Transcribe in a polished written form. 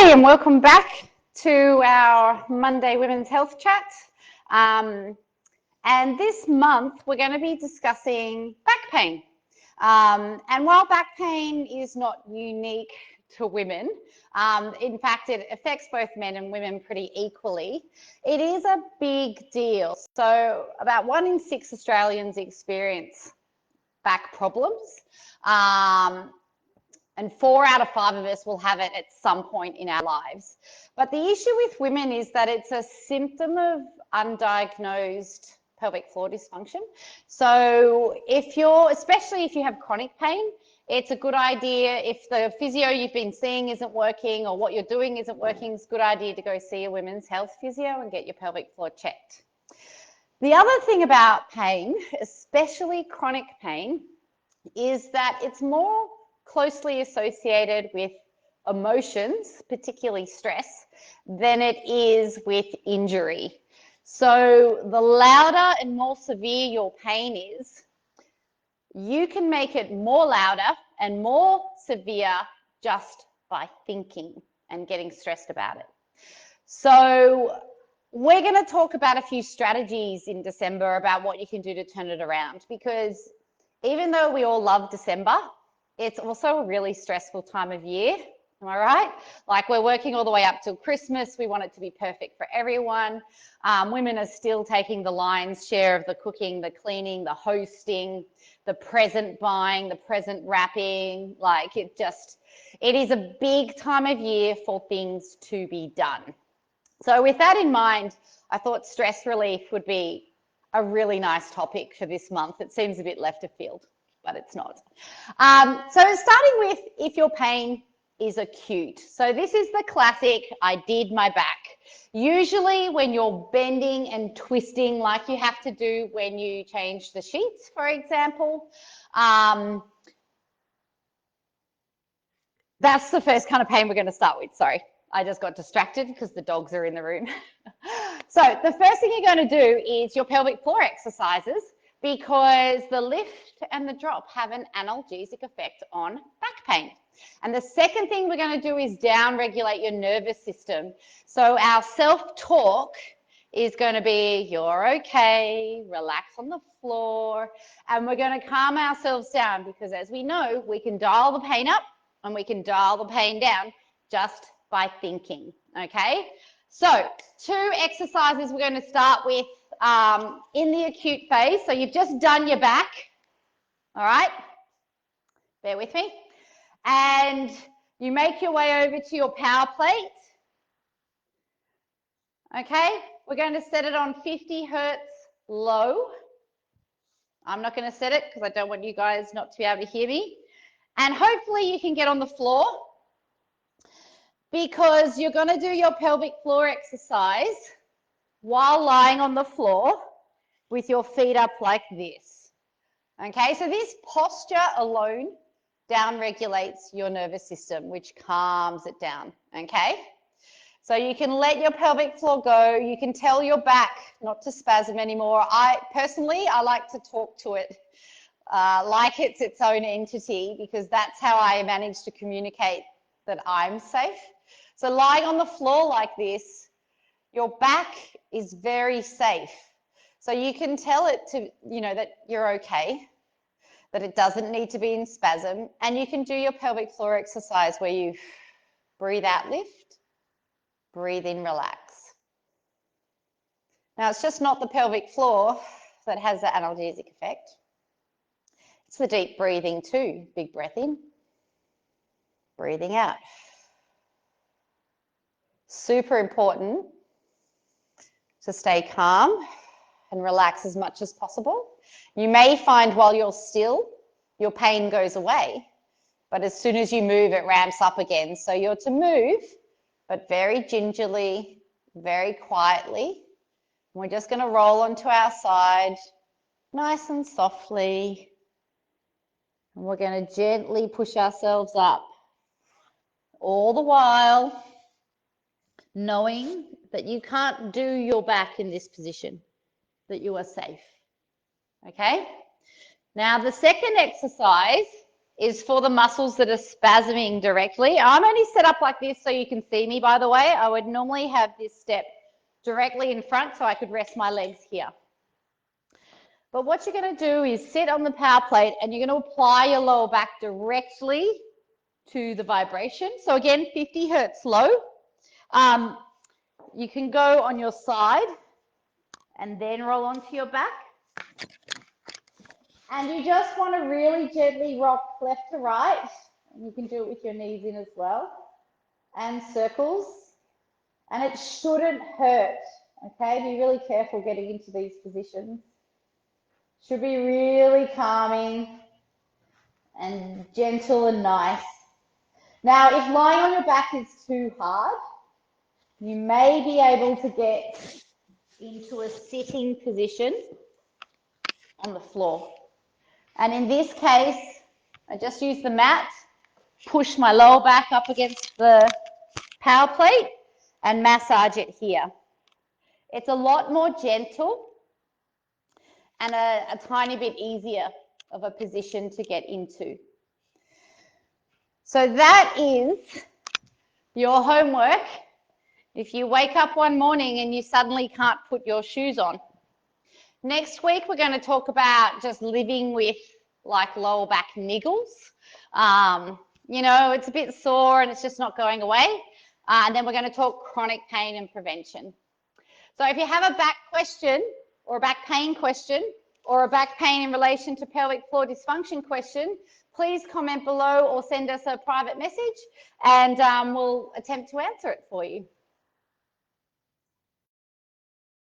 Hey, and welcome back to our Monday Women's Health Chat. And this month we're going to be discussing back pain. And while back pain is not unique to women, in fact, it affects both men and women pretty equally, it is a big deal. So about 1 in 6 Australians experience back problems. And 4 out of 5 of us will have it at some point in our lives. But the issue with women is that it's a symptom of undiagnosed pelvic floor dysfunction. So especially if you have chronic pain, it's a good idea, if the physio you've been seeing isn't working or what you're doing isn't working, it's a good idea to go see a women's health physio and get your pelvic floor checked. The other thing about pain, especially chronic pain, is that it's more closely associated with emotions, particularly stress, than it is with injury. So the louder and more severe your pain is, you can make it more louder and more severe just by thinking and getting stressed about it. So we're going to talk about a few strategies in December about what you can do to turn it around, because even though we all love December, it's also a really stressful time of year. Am I right? Like, we're working all the way up till Christmas. We want it to be perfect for everyone. Women are still taking the lion's share of the cooking, the cleaning, the hosting, the present buying, the present wrapping. Like, it is a big time of year for things to be done. So with that in mind, I thought stress relief would be a really nice topic for this month. It seems a bit left of field, but it's not. So starting with if your pain is acute. So this is the classic, I did my back. Usually when you're bending and twisting like you have to do when you change the sheets, for example, that's the first kind of pain we're going to start with. Sorry, I just got distracted because the dogs are in the room. So the first thing you're going to do is your pelvic floor exercises, because the lift and the drop have an analgesic effect on back pain. And the second thing we're going to do is down-regulate your nervous system. So our self-talk is going to be, you're okay, relax on the floor, and we're going to calm ourselves down, because as we know, we can dial the pain up and we can dial the pain down just by thinking, okay? So 2 exercises we're going to start with in the acute phase. So you've just done your back, all right? Bear with me. And you make your way over to your power plate, okay? We're going to set it on 50 hertz low. I'm not going to set it because I don't want you guys not to be able to hear me. And hopefully you can get on the floor, because you're going to do your pelvic floor exercise while lying on the floor with your feet up like this. Okay, so this posture alone down-regulates your nervous system, which calms it down, okay? So you can let your pelvic floor go. You can tell your back not to spasm anymore. I like to talk to it like it's its own entity, because that's how I manage to communicate that I'm safe. So lying on the floor like this, your back is very safe. So you can tell it to, that you're okay, that it doesn't need to be in spasm, and you can do your pelvic floor exercise where you breathe out, lift, breathe in, relax. Now, it's just not the pelvic floor that has the analgesic effect. It's the deep breathing too. Big breath in, breathing out. Super important to stay calm and relax as much as possible. You may find while you're still, your pain goes away, but as soon as you move, it ramps up again. So you're to move, but very gingerly, very quietly. We're just going to roll onto our side, nice and softly. And we're going to gently push ourselves up, all the while knowing that you can't do your back in this position, that you are safe, okay? Now, the second exercise is for the muscles that are spasming directly. I'm only set up like this so you can see me, by the way. I would normally have this step directly in front so I could rest my legs here. But what you're going to do is sit on the power plate and you're going to apply your lower back directly to the vibration. So again, 50 hertz low. You can go on your side and then roll onto your back. And you just want to really gently rock left to right. And you can do it with your knees in as well. And circles. And it shouldn't hurt. Okay, be really careful getting into these positions. Should be really calming and gentle and nice. Now, if lying on your back is too hard, you may be able to get into a sitting position on the floor. And in this case, I just use the mat, push my lower back up against the power plate and massage it here. It's a lot more gentle and a tiny bit easier of a position to get into. So that is your homework if you wake up one morning and you suddenly can't put your shoes on. Next week, we're going to talk about just living with like lower back niggles. You know, it's a bit sore and it's just not going away. And then we're going to talk chronic pain and prevention. So if you have a back question or a back pain question or a back pain in relation to pelvic floor dysfunction question, please comment below or send us a private message and we'll attempt to answer it for you.